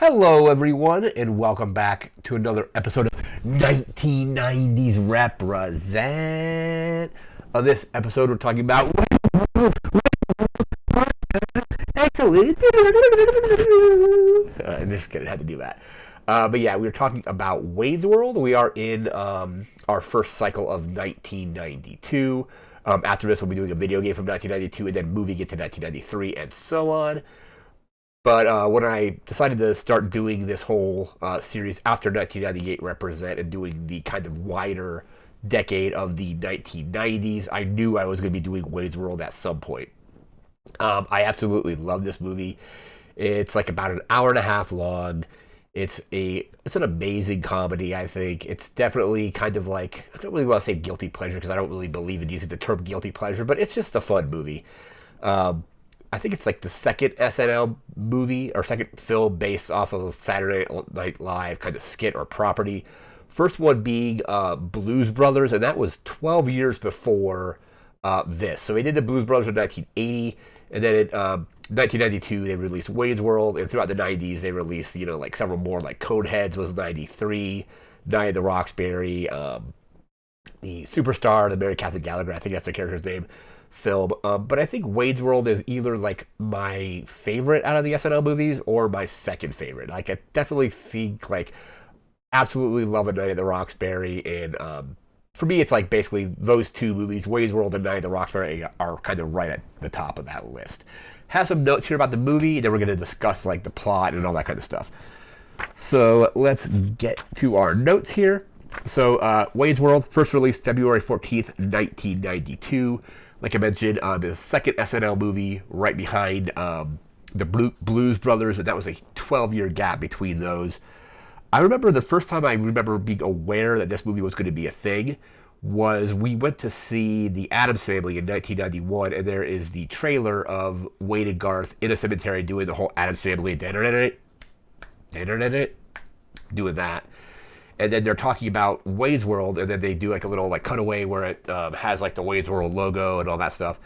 Hello, everyone, and welcome back to another episode of 1990's Represent. On this episode, we're talking about excellent. Just kidding, had to do that. But yeah, we were talking about Wayne's World. We are in our first cycle of 1992. After this, we'll be doing a video game from 1992 and then moving into 1993 and so on. But when I decided to start doing this whole series after 1998 Represent and doing the kind of wider decade of the 1990s, I knew I was going to be doing Wayne's World at some point. I absolutely love this movie. It's like about an hour and a half long. It's an amazing comedy, I think. It's definitely kind of like, I don't really want to say guilty pleasure because I don't really believe in using the term guilty pleasure, but it's just a fun movie. I think it's like the second SNL movie or second film based off of Saturday Night Live kind of skit or property. First one being Blues Brothers, and that was 12 years before this. So they did the Blues Brothers in 1980, and then in 1992 they released Wayne's World, and throughout the 90s they released, like several more, like Coneheads was 93, Night of the Roxbury, the Superstar, the Mary Catherine Gallagher, I think that's the character's name, film. But I think Wayne's World is either like my favorite out of the SNL movies or my second favorite. Like I definitely think like absolutely love A Night at the Roxbury, and for me it's like basically those two movies, Wayne's World and Night at the Roxbury, are kind of right at the top of that list. Have some notes here about the movie, then we're going to discuss like the plot and all that kind of stuff. So let's get to our notes here. So Wayne's World, first released February 14th, 1992. Like I mentioned, the second SNL movie right behind the Blues Brothers, and that was a 12-year gap between those. I remember the first time I remember being aware that this movie was going to be a thing was we went to see The Addams Family in 1991, and there is the trailer of Wayne and Garth in a cemetery doing the whole Addams Family doing that. And then they're talking about Wayne's World, and then they do like a little like cutaway where it has like the Wayne's World logo and all that stuff.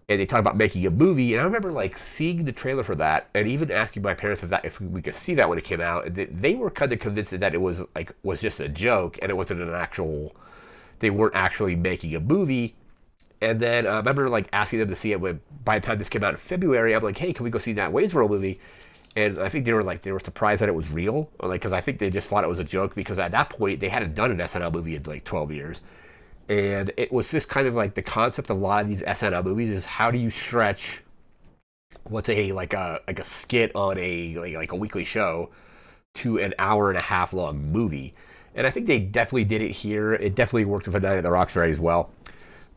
And they talk about making a movie, and I remember like seeing the trailer for that, and even asking my parents if we could see that when it came out. And they were kind of convinced that it was just a joke, and it wasn't an actual. They weren't actually making a movie. And then I remember like asking them to see it when by the time this came out in February, I'm like, hey, can we go see that Wayne's World movie? And I think they were surprised that it was real, because I think they just thought it was a joke, because at that point they hadn't done an SNL movie in like 12 years, and it was just kind of like the concept of a lot of these SNL movies is how do you stretch what's a skit on a weekly show to an hour and a half long movie, and I think they definitely did it here. It definitely worked with A Night at the Roxbury as well.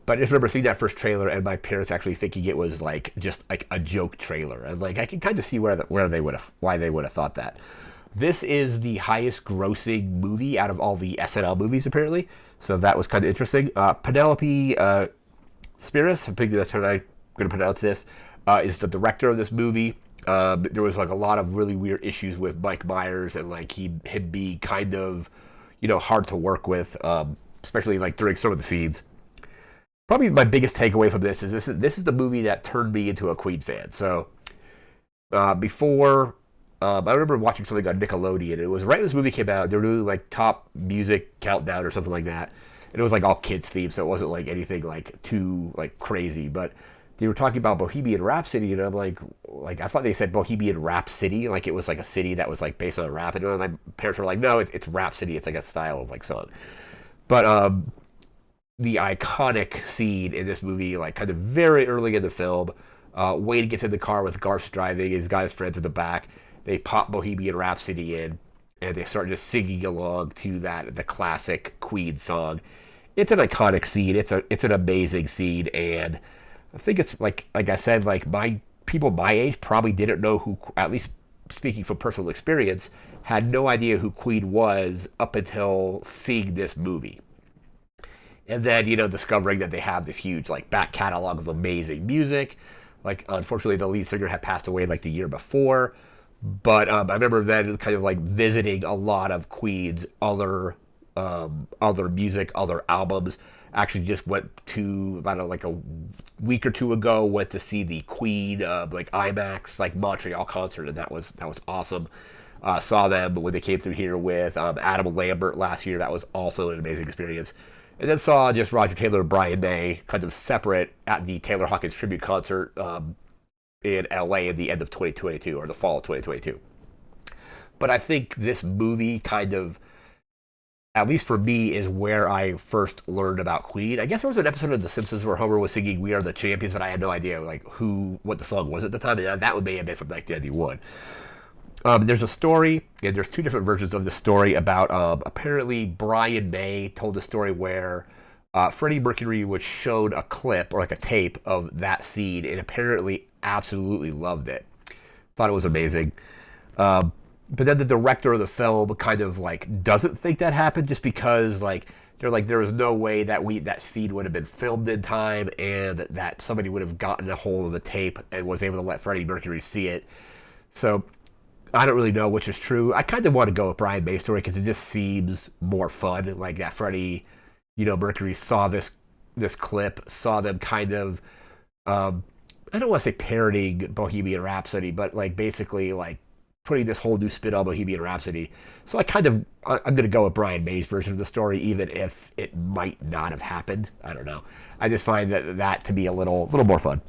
But I just remember seeing that first trailer and my parents actually thinking it was like just like a joke trailer, and like I can kind of see why they would have thought that. This is the highest grossing movie out of all the SNL movies apparently, so that was kind of interesting. Penelope Spheris, I think that's how I'm going to pronounce this, is the director of this movie. There was like a lot of really weird issues with Mike Myers and like him being kind of hard to work with, especially like during some of the scenes. Probably my biggest takeaway from this is the movie that turned me into a Queen fan. So before, I remember watching something on Nickelodeon. It was right when this movie came out. They were doing like top music countdown or something like that, and it was like all kids themed, so it wasn't like anything like too like crazy. But they were talking about Bohemian Rhapsody, and I'm like I thought they said Bohemian Rap City, like it was like a city that was like based on rap. And my parents were like, no, it's Rhapsody. It's like a style of like song. But the iconic scene in this movie, like kind of very early in the film, Wayne gets in the car with Garth driving, he's got his friends in the back, they pop Bohemian Rhapsody in, and they start just singing along to the classic Queen song. It's an iconic scene, it's an amazing scene, and I think it's like I said, like people my age probably didn't know who, at least speaking from personal experience, had no idea who Queen was up until seeing this movie. And then, discovering that they have this huge, like, back catalog of amazing music. Like, unfortunately, the lead singer had passed away, like, the year before. But I remember then kind of, like, visiting a lot of Queen's other music, other albums. Actually just went to, about a week or two ago, went to see the Queen, IMAX, Montreal concert, and that was awesome. Saw them when they came through here with Adam Lambert last year. That was also an amazing experience. And then saw just Roger Taylor and Brian May kind of separate at the Taylor Hawkins tribute concert in LA in the end of 2022 or the fall of 2022. But I think this movie kind of, at least for me, is where I first learned about Queen. I guess there was an episode of The Simpsons where Homer was singing "We Are the Champions," but I had no idea like what the song was at the time, and that may have been from 1991. There's a story, and there's two different versions of the story about apparently Brian May told a story where Freddie Mercury was shown a clip or like a tape of that scene, and apparently absolutely loved it. Thought it was amazing. But then the director of the film kind of like doesn't think that happened just because like they're like there was no way that scene would have been filmed in time and that somebody would have gotten a hold of the tape and was able to let Freddie Mercury see it. So I don't really know which is true. I kind of want to go with Brian May's story because it just seems more fun. Like that Freddie, Mercury saw this clip, saw them kind of I don't want to say parodying Bohemian Rhapsody, but like basically like putting this whole new spin on Bohemian Rhapsody. So I'm going to go with Brian May's version of the story, even if it might not have happened. I don't know. I just find that to be a little more fun.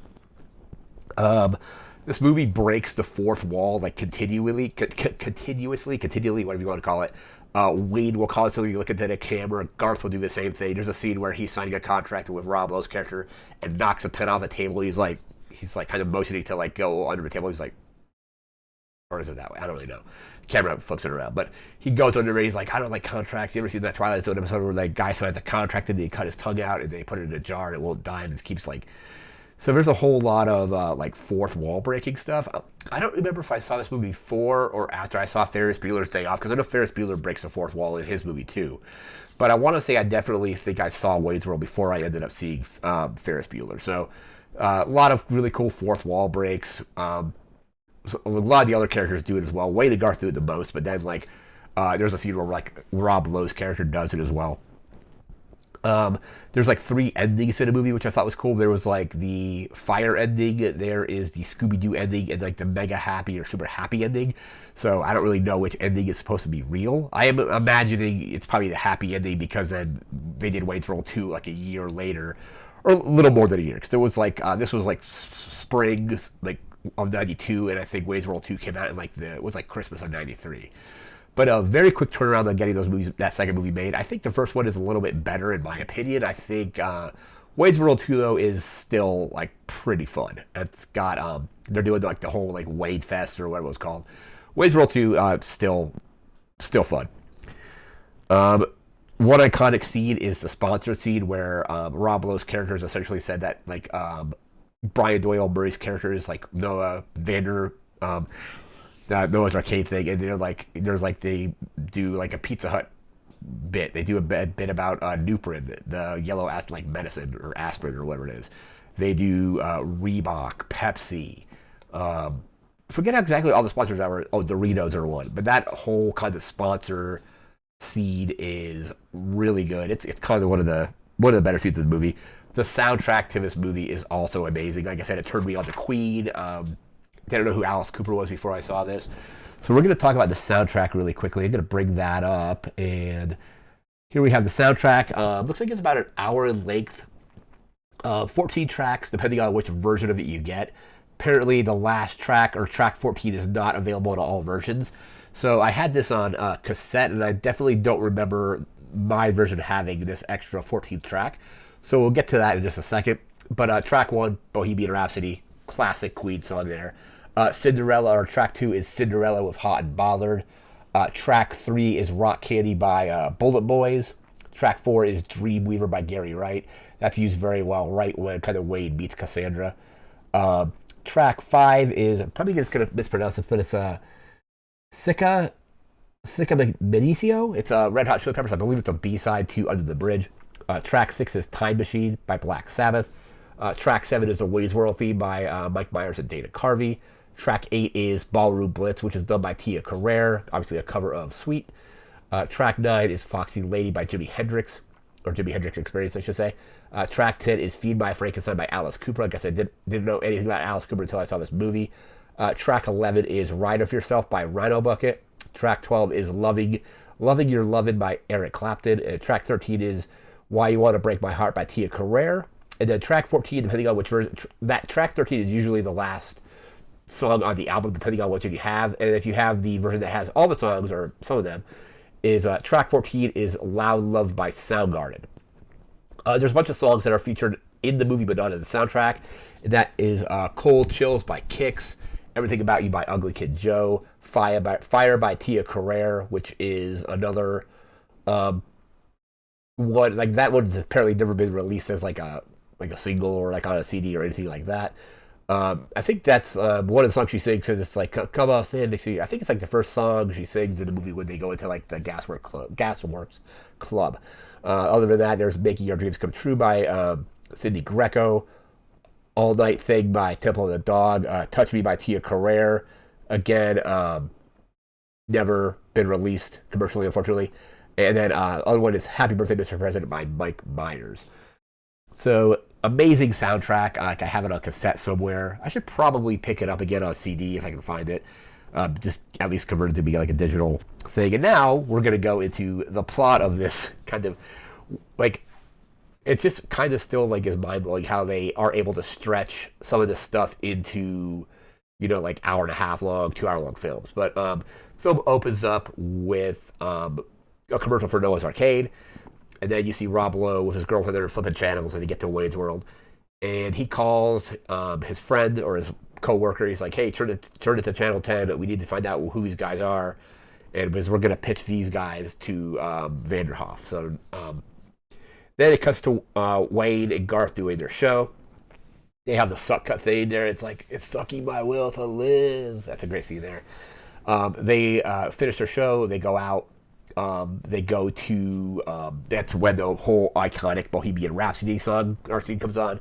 This movie breaks the fourth wall like continually, whatever you want to call it. Wade will constantly look into the camera. Garth will do the same thing. There's a scene where he's signing a contract with Rob Lowe's character and knocks a pen off the table. He's like kind of motioning to like go under the table. He's like, or is it that way? I don't really know. The camera flips it around, but he goes under it. He's like, I don't like contracts. You ever seen that Twilight Zone episode where that guy signed the contract and they cut his tongue out and they put it in a jar and it won't die and it keeps like. So there's a whole lot of like fourth wall breaking stuff. I don't remember if I saw this movie before or after I saw Ferris Bueller's Day Off because I know Ferris Bueller breaks the fourth wall in his movie too. But I want to say I definitely think I saw Wayne's World before I ended up seeing Ferris Bueller. So a lot of really cool fourth wall breaks. So a lot of the other characters do it as well. Wayne and Garth do it the most, but then like there's a scene where like Rob Lowe's character does it as well. There's like 3 endings in the movie, which I thought was cool. There was like the fire ending, there is the Scooby-Doo ending, and like the mega happy or super happy ending. So I don't really know which ending is supposed to be real. I am imagining it's probably the happy ending because then they did Wayne's World 2 like a year later, or a little more than a year. Because there was like this was like spring like of '92, and I think Wayne's World 2 came out in like it was like Christmas of '93. But a very quick turnaround on getting that second movie made. I think the first one is a little bit better in my opinion. I think Wayne's World 2 though is still like pretty fun. It's got they're doing like the whole like Wade Fest or whatever it was called. Wayne's World 2 still fun. One iconic scene is the sponsored scene where Rob Lowe's character has essentially said that like Brian Doyle Murray's character is like Noah Vander. Noah's Arcade thing, and they do like a Pizza Hut bit. They do a bit about Nuprin, the yellow medicine or aspirin or whatever it is. They do Reebok, Pepsi. Forget exactly all the sponsors that were. Oh, Doritos are one, but that whole kind of sponsor scene is really good. It's kind of one of the better scenes of the movie. The soundtrack to this movie is also amazing. Like I said, it turned me on to Queen. Didn't know who Alice Cooper was before I saw this. So we're going to talk about the soundtrack really quickly. I'm going to bring that up. And here we have the soundtrack. Looks like it's about an hour in length. 14 tracks, depending on which version of it you get. Apparently, the last track, or track 14, is not available in all versions. So I had this on cassette, and I definitely don't remember my version having this extra 14th track. So we'll get to that in just a second. But track 1, Bohemian Rhapsody, classic Queen song there. Cinderella, or track 2 is Cinderella with Hot and Bothered. Track 3 is Rock Candy by Bullet Boys. Track 4 is Dreamweaver by Gary Wright. That's used very well right when kind of Wade meets Cassandra. Track 5 is, I'm probably just going to mispronounce it, but it's Sicca Benicio. It's Red Hot Chili Peppers. I believe it's a B-side to Under the Bridge. Track 6 is Time Machine by Black Sabbath. Track 7 is the Wayne's World theme by Mike Myers and Dana Carvey. Track 8 is Ballroom Blitz, which is done by Tia Carrere, obviously a cover of Sweet. Track 9 is Foxy Lady by Jimi Hendrix, or Jimi Hendrix Experience, I should say. Track 10 is Feed My Frankenstein by Alice Cooper. I guess I didn't know anything about Alice Cooper until I saw this movie. Track 11 is Ride of Yourself by Rhino Bucket. Track 12 is Loving Your Lovin' by Eric Clapton. And track 13 is Why You Want to Break My Heart by Tia Carrere. And then track 14, depending on which version, that track 13 is usually the last song on the album, depending on which one you have. And if you have the version that has all the songs, or some of them, is track 14 is Loud Love by Soundgarden. There's a bunch of songs that are featured in the movie but not in the soundtrack. And that is Cold Chills by Kix, Everything About You by Ugly Kid Joe, Fire by Tia Carrere, which is another one. Like, that one's apparently never been released as like a single or like on a CD or anything like that. I think that's one of the songs she sings, because it's like, come on, stand next to you. I think it's like the first song she sings in the movie when they go into like the Gasworks Club. Other than that, there's Making Your Dreams Come True by Cindy Greco, All Night Thing by Temple of the Dog, Touch Me by Tia Carrere. Again, never been released commercially, unfortunately. And then other one is Happy Birthday, Mr. President by Mike Myers. So, amazing soundtrack. Like, I have it on cassette somewhere. I should probably pick it up again on CD if I can find it. Just at least convert it to be like a digital thing. And now we're going to go into the plot of this kind of, like, it's just kind of still like is mind-blowing how they are able to stretch some of this stuff into, you know, like hour and a half long, 2 hour long films. But film opens up with a commercial for Noah's Arcade. And then you see Rob Lowe with his girlfriend. They're flipping channels and they get to Wayne's World. And he calls his friend or his co-worker. He's like, hey, turn it to Channel 10. We need to find out who these guys are. And because we're going to pitch these guys to Vanderhoff. So then it cuts to Wayne and Garth doing their show. They have the suck cut thing there. It's like, it's sucking my will to live. That's a great scene there. They finish their show. They go out. They go to, that's when the whole iconic Bohemian Rhapsody song or scene comes on.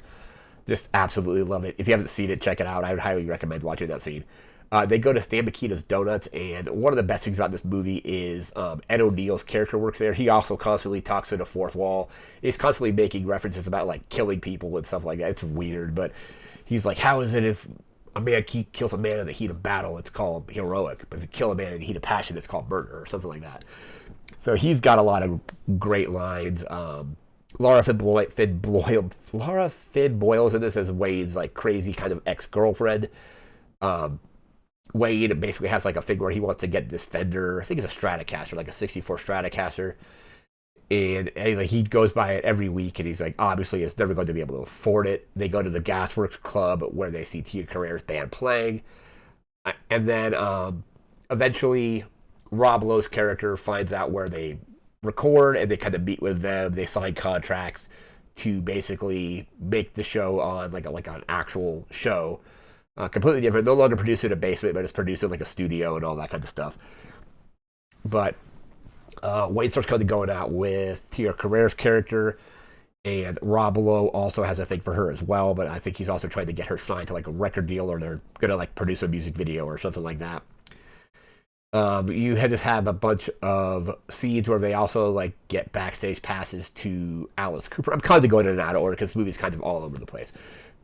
Just absolutely love it. If you haven't seen it, check it out. I would highly recommend watching that scene. They go to Stan Mikita's Donuts, and one of the best things about this movie is Ed O'Neill's character works there. He also constantly talks to the fourth wall. He's constantly making references about, like, killing people and stuff like that. It's weird, but he's like, how is it if a man kills a man in the heat of battle, it's called heroic. But if you kill a man in the heat of passion, it's called murder, or something like that. So he's got a lot of great lines. Laura Finn Boyle's in this as Wade's like crazy kind of ex-girlfriend. Wade basically has like a thing where he wants to get this Fender, I think it's a Stratocaster, like a 64 Stratocaster. And anyway, he goes by it every week, and he's like, obviously it's never going to be able to afford it. They go to the Gasworks Club where they see Tia Carrere's band playing. And then eventually Rob Lowe's character finds out where they record, and they kind of meet with them. They sign contracts to basically make the show on like an actual show. Completely different. No longer produced in a basement, but it's produced in like a studio and all that kind of stuff. But Wayne starts kind of going out with Tia Carrere's character, and Rob Lowe also has a thing for her as well, but I think he's also trying to get her signed to like a record deal, or they're gonna like produce a music video or something like that. You just have a bunch of scenes where they also like get backstage passes to Alice Cooper. I'm kind of going in and out of order because the movie's kind of all over the place.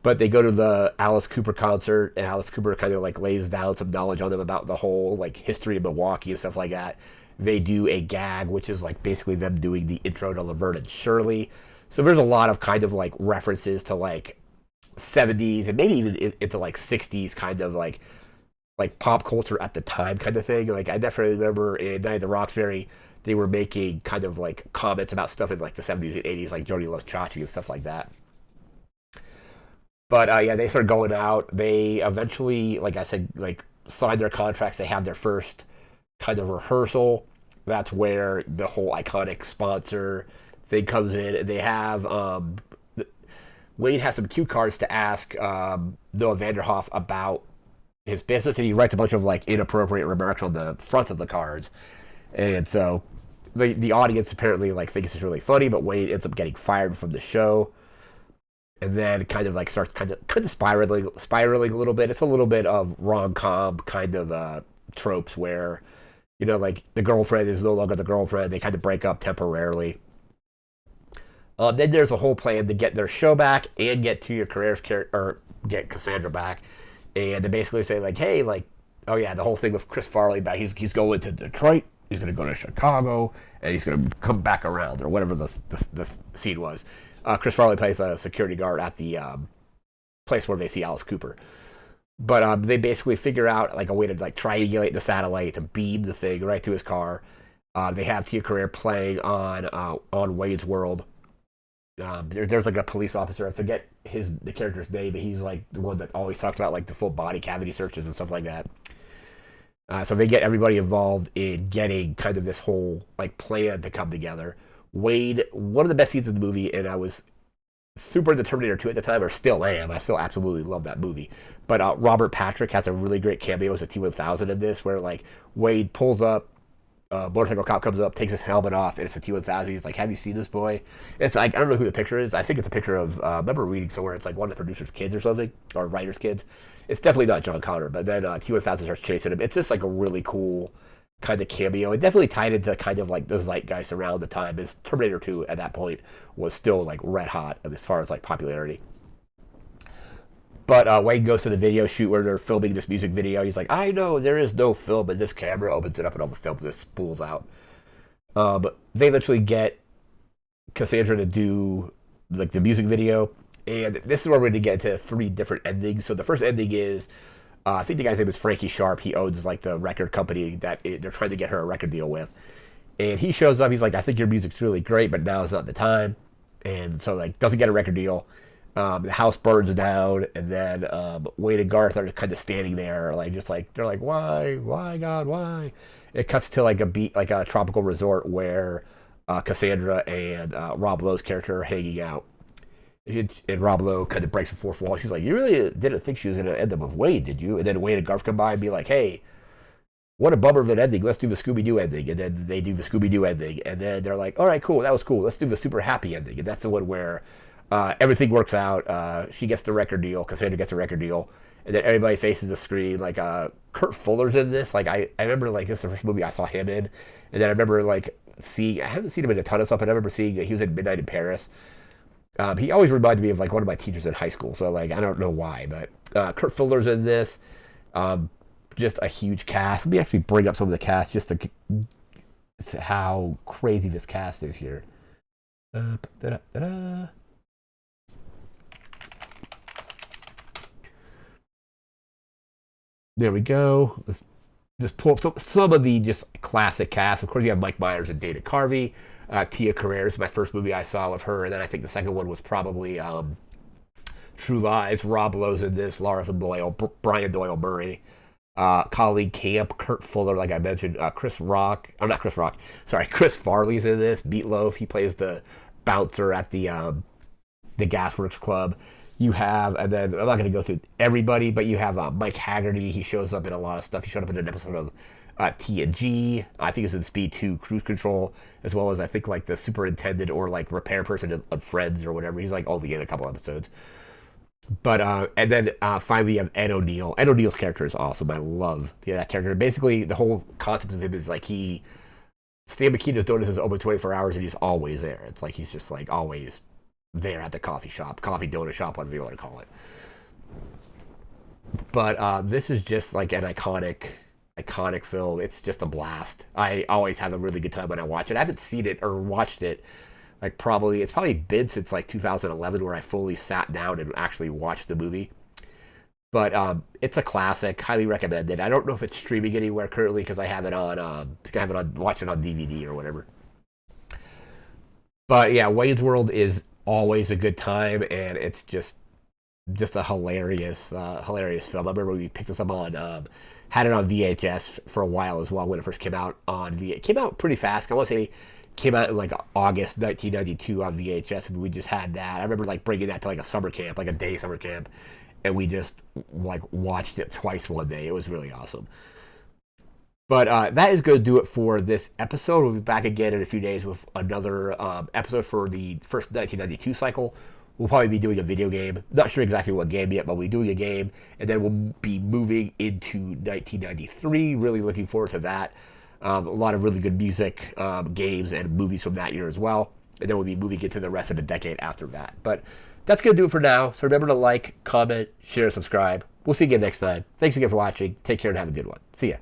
But they go to the Alice Cooper concert, and Alice Cooper kind of like lays down some knowledge on them about the whole like history of Milwaukee and stuff like that. They do a gag, which is like basically them doing the intro to Laverne and Shirley. So there's a lot of kind of like references to like 70s and maybe even into like 60s kind of like pop culture at the time kind of thing. Like I definitely remember in Night at the Roxbury, they were making kind of like comments about stuff in like the 70s and 80s, like Jody Loves Chachi and stuff like that. But yeah, they start going out. They eventually, like I said, like sign their contracts. They have their first kind of rehearsal. That's where the whole iconic sponsor thing comes in. They have Wayne has some cue cards to ask Noah Vanderhoff about his business, and he writes a bunch of like inappropriate remarks on the front of the cards. And so the audience apparently like thinks it's really funny, but Wayne ends up getting fired from the show. And then kind of like starts kind of spiraling a little bit. It's a little bit of rom-com kind of tropes where, you know, like the girlfriend is no longer the girlfriend. They kind of break up temporarily. Then there's a whole plan to get their show back and get Tia Carrere's character, or get Cassandra back. And they basically say like, hey, like Oh yeah, the whole thing with Chris Farley about he's going to Detroit, he's going to go to Chicago, and he's going to come back around or whatever the scene was. Chris Farley plays a security guard at the place where they see Alice Cooper. But they basically figure out like a way to like triangulate the satellite to beam the thing right to his car. They have Tia Carrere playing on Wade's World. There's like a police officer. I forget the character's name, but he's like the one that always talks about like the full body cavity searches and stuff like that. So they get everybody involved in getting kind of this whole like plan to come together. Wade, one of the best scenes in the movie, and I was super into Terminator 2 at the time, or still am. I still absolutely love that movie. But Robert Patrick has a really great cameo as a T-1000 in this, where like Wade pulls up, motorcycle cop comes up, takes his helmet off, and it's a T-1000. He's like, "Have you seen this boy?" It's like I don't know who the picture is. I think it's a picture of. I remember reading somewhere it's like one of the producer's kids or something, or writer's kids. It's definitely not John Connor, but then T-1000 starts chasing him. It's just like a really cool kind of cameo. It definitely tied into kind of like the zeitgeist around the time. As Terminator 2 at that point was still like red hot as far as like popularity. But Wade goes to the video shoot where they're filming this music video. He's like, "I know there is no film," and this camera opens it up and all the film just spools out. They eventually get Cassandra to do like the music video, and this is where we're going to get into 3 different endings. So the first ending is, I think the guy's name is Frankie Sharp. He owns like the record company that they're trying to get her a record deal with, and he shows up. He's like, "I think your music's really great, but now is not the time," and so like doesn't get a record deal. The house burns down, and then Wade and Garth are kind of standing there, like just like they're like, why, God, why? It cuts to like a tropical resort where Cassandra and Rob Lowe's character are hanging out, and Rob Lowe kind of breaks the fourth wall. She's like, "You really didn't think she was going to end up with Wade, did you?" And then Wade and Garth come by and be like, "Hey, what a bummer of an ending. Let's do the Scooby-Doo ending." And then they do the Scooby-Doo ending, and then they're like, "All right, cool, that was cool. Let's do the super happy ending." And that's the one where everything works out. She gets the record deal. Cassandra gets a record deal, and then everybody faces the screen. Like Kurt Fuller's in this. Like I remember like this is the first movie I saw him in, and then I remember like seeing. I haven't seen him in a ton of stuff, but I remember seeing he was in Midnight in Paris. He always reminded me of like one of my teachers in high school. So like I don't know why, but Kurt Fuller's in this. Just a huge cast. Let me actually bring up some of the cast just to how crazy this cast is here. There we go. Let's just pull up some of the just classic cast. Of course, you have Mike Myers and Dana Carvey. Tia Carrere is my first movie I saw with her, and then I think the second one was probably True Lies. Rob Lowe's in this. Laura Doyle, Brian Doyle Murray, colleague Camp, Kurt Fuller, like I mentioned. Chris Farley's in this. Meatloaf, he plays the bouncer at the Gasworks Club. You have, and then I'm not going to go through everybody, but you have Mike Haggerty. He shows up in a lot of stuff. He showed up in an episode of TNG. I think it's in Speed 2 Cruise Control, as well as I think like the superintendent or like repair person of Friends or whatever. He's like only in a couple episodes. But and then finally you have Ed O'Neill. Ed O'Neill's character is awesome. I love that character. Basically, the whole concept of him is like Stan McKeenan's doing this is open 24 hours and he's always there. It's like he's just like always there at the coffee donut shop, whatever you want to call it. But this is just like an iconic film. It's just a blast. I always have a really good time when I watch it. I haven't seen it or watched it like it's probably been since like 2011 where I fully sat down and actually watched the movie. But it's a classic, highly recommended. I don't know if it's streaming anywhere currently because I have it on watch it on DVD or whatever. But yeah, Wayne's World is always a good time, and it's just a hilarious film. I remember we picked this up on had it on VHS for a while as well when it first came out It came out pretty fast. I want to say it came out in like August 1992 on VHS, and we just had that. I remember like bringing that to like a summer camp, like a day summer camp, and we just like watched it twice one day. It was really awesome. But that is going to do it for this episode. We'll be back again in a few days with another episode for the first 1992 cycle. We'll probably be doing a video game. Not sure exactly what game yet, but we'll be doing a game. And then we'll be moving into 1993. Really looking forward to that. A lot of really good music, games, and movies from that year as well. And then we'll be moving into the rest of the decade after that. But that's going to do it for now. So remember to like, comment, share, subscribe. We'll see you again next time. Thanks again for watching. Take care and have a good one. See ya.